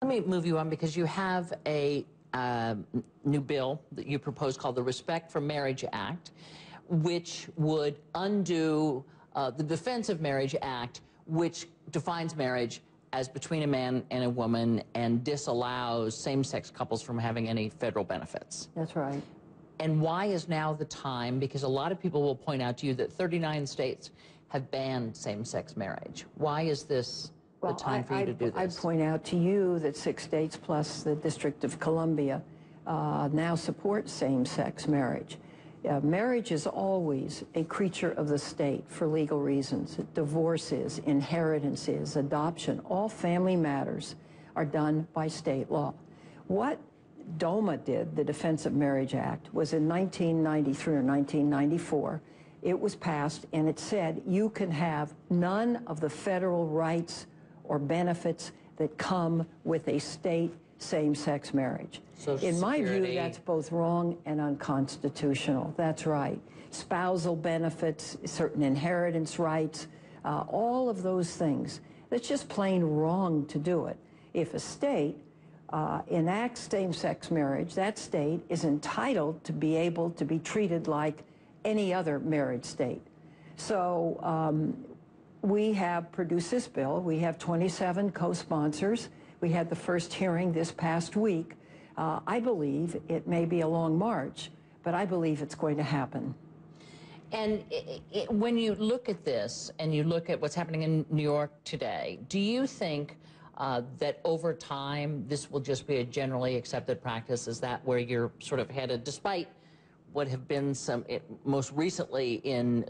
Let me move you on because you have a new bill that you proposed called the Respect for Marriage Act, which would undo the Defense of Marriage Act, which defines marriage as between a man and a woman and disallows same-sex couples from having any federal benefits. That's right. And why is now the time? Because a lot of people will point out to you that 39 states have banned same-sex marriage. Why is this the time for you to do this? I'd point out to you that 6 states plus the District of Columbia now support same-sex marriage. Marriage is always a creature of the state for legal reasons. Divorces, inheritances, adoption, all family matters are done by state law. What DOMA did, the Defense of Marriage Act, was in 1993 or 1994. It was passed, and it said you can have none of the federal rights or benefits that come with a state same-sex marriage. In my view, that's both wrong and unconstitutional. That's right. Spousal benefits, certain inheritance rights, all of those things. It's just plain wrong to do it. If a state enacts same-sex marriage, that state is entitled to be able to be treated like any other married state. So we have produced this bill. We have 27 co-sponsors. We had the first hearing this past week. I believe it may be a long march, but I believe it's going to happen. And when you look at this and you look at what's happening in New York today, do you think that over time this will just be a generally accepted practice? Is that where you're sort of headed, despite what have been some, most recently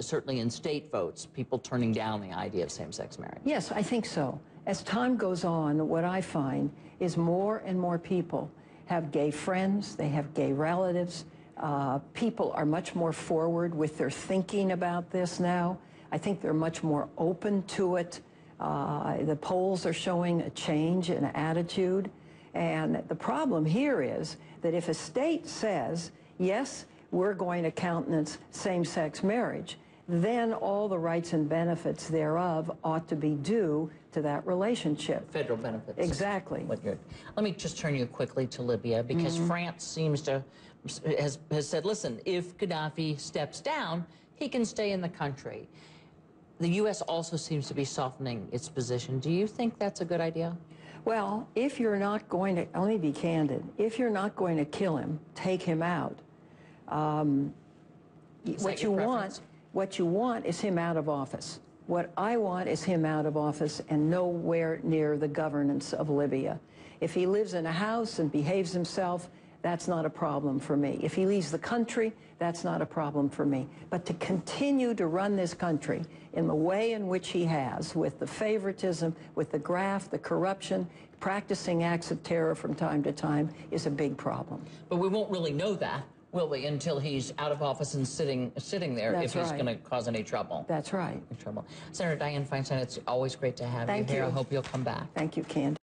certainly in state votes, people turning down the idea of same-sex marriage? Yes, I think so. As time goes on, what I find is more and more people have gay friends, they have gay relatives. People are much more forward with their thinking about this now. I think they're much more open to it. The polls are showing a change in attitude. And the problem here is that if a state says, yes, we're going to countenance same-sex marriage, then all the rights and benefits thereof ought to be due to that relationship. Federal benefits. Exactly. Let me just turn you quickly to Libya, because France seems to, has said, listen, if Gaddafi steps down, he can stay in the country. The U.S. also seems to be softening its position. Do you think that's a good idea? Well, if you're not going to, let me be candid, if you're not going to kill him, take him out, what you want is him out of office. What I want is him out of office and nowhere near the governance of Libya. If he lives in a house and behaves himself, that's not a problem for me. If he leaves the country, that's not a problem for me. But to continue to run this country in the way in which he has, with the favoritism, with the graft, the corruption, practicing acts of terror from time to time, is a big problem. But we won't really know that, will we, until he's out of office and sitting there. That's if he's going to cause any trouble. That's right. Senator Dianne Freinstein, it's always great to have you here. I hope you'll come back. Thank you, Candy.